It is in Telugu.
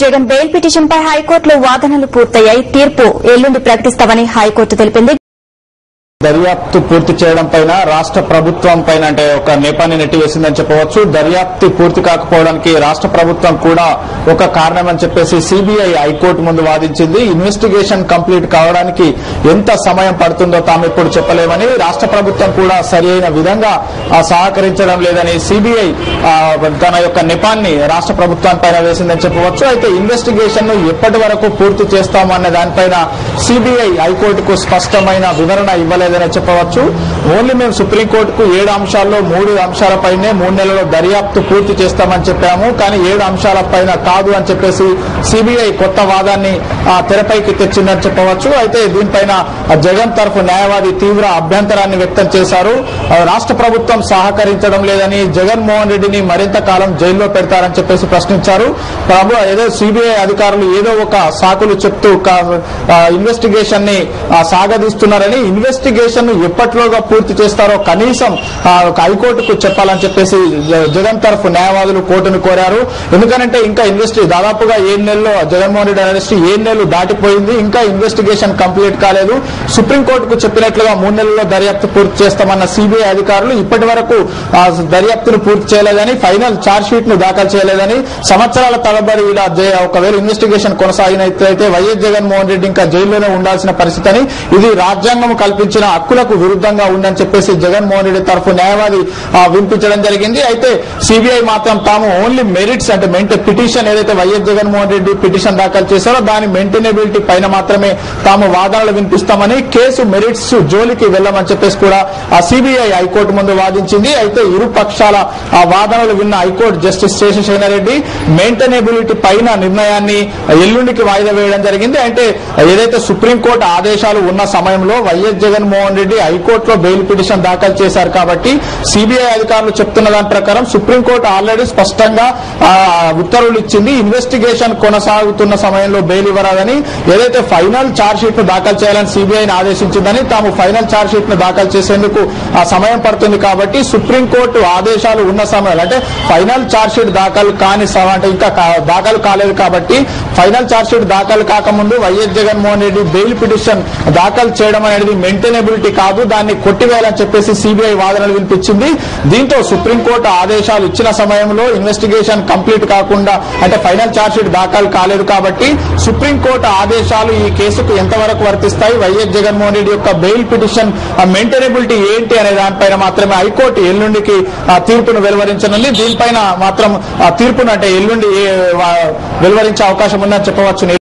జగన్ బెయిల్ పిటిషన్పై హైకోర్టులో వాదనలు పూర్తయ్యాయి. తీర్పు ఎల్లుండి ప్రకటిస్తామని హైకోర్టు తెలిపింది. దర్యాప్తు పూర్తి చేయడం పైన రాష్ట్ర ప్రభుత్వం పైన అంటే ఒక నేపాన్ని నెట్టివేసిందని చెప్పవచ్చు. దర్యాప్తు పూర్తి కాకపోవడానికి రాష్ట్ర ప్రభుత్వం కూడా ఒక కారణమని చెప్పేసి సిబిఐ హైకోర్టు ముందు వాదించింది. ఇన్వెస్టిగేషన్ కంప్లీట్ కావడానికి ఎంత సమయం పడుతుందో తాము ఇప్పుడు చెప్పలేమని, రాష్ట్ర ప్రభుత్వం కూడా సరైన విధంగా సహకరించడం లేదని సిబిఐ తన యొక్క నెపాన్ని రాష్ట్ర ప్రభుత్వం పైన వేసిందని చెప్పవచ్చు. అయితే ఇన్వెస్టిగేషన్ ను ఎప్పటి వరకు పూర్తి చేస్తామన్న దానిపైన సిబిఐ హైకోర్టుకు స్పష్టమైన వివరణ ఇవ్వలేదు చెప్పవచ్చు. ఓన్లీ మేము సుప్రీంకోర్టుకు 7 అంశాల్లో 3 అంశాలపైనే 3 నెలల్లో దర్యాప్తు పూర్తి చేస్తామని చెప్పాము, కానీ 7 అంశాలపైన కాదు అని చెప్పేసి సిబిఐ కొత్త వాదాన్ని తెరపైకి తెచ్చిందని చెప్పవచ్చు. అయితే దీనిపైన జగన్ తరఫు న్యాయవాది తీవ్ర అభ్యంతరాన్ని వ్యక్తం చేశారు. రాష్ట్ర ప్రభుత్వం సహకరించడం లేదని, జగన్మోహన్ రెడ్డిని మరింత కాలం జైల్లో పెడతారని చెప్పేసి ప్రశ్నించారు. ఏదో సిబిఐ అధికారులు ఏదో ఒక సాకులు చెప్తూ ఇన్వెస్టిగేషన్ ని సాగదీస్తున్నారని, ఇన్వెస్టిగేషన్ ఎప్పట్లోగా పూర్తి చేస్తారో కనీసం హైకోర్టుకు చెప్పాలని చెప్పేసి జగన్ తరఫు న్యాయవాదులు కోర్టును కోరారు. ఎందుకంటే ఇంకా దాదాపుగా 7 నెలల్లో జగన్మోహన్ రెడ్డి అరెస్ట్ 7 నెలలు దాటిపోయింది, ఇంకా ఇన్వెస్టిగేషన్ కంప్లీట్ కాలేదు. సుప్రీంకోర్టుకు చెప్పినట్లుగా 3 నెలల్లో దర్యాప్తు పూర్తి చేస్తామన్న సిబిఐ అధికారులు ఇప్పటి వరకు దర్యాప్తును పూర్తి చేయలేదని, ఫైనల్ ఛార్జ్ షీట్ ను దాఖలు చేయలేదని, సంవత్సరాల తరబడి ఇలా ఒకవేళ ఇన్వెస్టిగేషన్ కొనసాగినట్లయితే వైఎస్ జగన్మోహన్ రెడ్డి ఇంకా జైల్లోనే ఉండాల్సిన పరిస్థితి అని, ఇది రాజ్యాంగం కల్పించిన హక్కులకు విరుద్ధంగా ఉందని చెప్పేసి జగన్మోహన్ రెడ్డి తరఫు న్యాయవాది వినిపించడం జరిగింది. అయితే సిబిఐ మాత్రం తాము ఓన్లీ మెరిట్స్ అంటే పిటిషన్ ఏదైతే వైఎస్ జగన్మోహన్ రెడ్డి పిటిషన్ దాఖలు చేశారో దాని మెయింటైనబిలిటీ పైన మాత్రమే తాము వాదనలు వినిపిస్తామని, కేసు మెరిట్స్ జోలికి వెళ్లమని చెప్పేసి కూడా సిబిఐ హైకోర్టు ముందు వాదించింది. అయితే ఇరు పక్షాల వాదనలు విన్న హైకోర్టు జస్టిస్ శేషశయనారెడ్డి మెయింటైనబిలిటీ పైన నిర్ణయాన్ని ఎల్లుండికి వాయిదా వేయడం జరిగింది. అంటే ఏదైతే సుప్రీంకోర్టు ఆదేశాలు ఉన్న సమయంలో వైఎస్ జగన్మోహన్ రెడ్డి హైకోర్టులో బెయిల్ పిటిషన్ దాఖలు చేశారు కాబట్టి సిబిఐ అధికారులు చెప్తున్న దాని ప్రకారం సుప్రీంకోర్టు ఆల్రెడీ స్పష్టంగా ఉత్తర్వులు ఇచ్చింది. ఇన్వెస్టిగేషన్ కొనసాగుతున్న సమయంలో బెయిల్ ఇవ్వరాదని, ఏదైతే ఫైనల్ ఛార్జ్ షీట్ ను దాఖలు చేయాలని సిబిఐని ఆదేశించిందని, తాము ఫైనల్ ఛార్జ్ షీట్ ను దాఖలు చేసేందుకు సమయం పడుతుంది కాబట్టి సుప్రీంకోర్టు ఆదేశాలు ఉన్న సమయంలో అంటే ఫైనల్ ఛార్జ్ షీట్ దాఖలు కాని అంటే ఇంకా దాఖలు కాలేదు కాబట్టి ఫైనల్ ఛార్జ్ షీట్ దాఖలు కాకముందు YS Jaganmohan Reddy bail petition దాఖలు చేయడం అనేది మెయింటైనబిలిటీ కాదు, దాన్ని కొట్టివేయాలని చెప్పేసి సిబిఐ వాదనలు వినిపించింది. దీంతో సుప్రీంకోర్టు ఆదేశాలు ఇచ్చిన సమయంలో ఇన్వెస్టిగేషన్ కంప్లీట్ కాకుండా అంటే ఫైనల్ ఛార్జ్ షీట్ దాఖలు కాలేదు కాబట్టి సుప్రీంకోర్టు ఆదేశాలు ఈ కేసుకు ఎంతవరకు వర్తిస్తాయి, వైఎస్ జగన్మోహన్ రెడ్డి యొక్క బెయిల్ పిటిషన్ మెయింటైనబిలిటీ ఏంటి అనే దానిపైన మాత్రమే హైకోర్టు ఎల్లుండికి తీర్పును వెలువరించనుంది. దీనిపైన మాత్రం తీర్పును అంటే ఎల్లుండి వెలువరించే అవకాశం ఉందని చెప్పవచ్చు.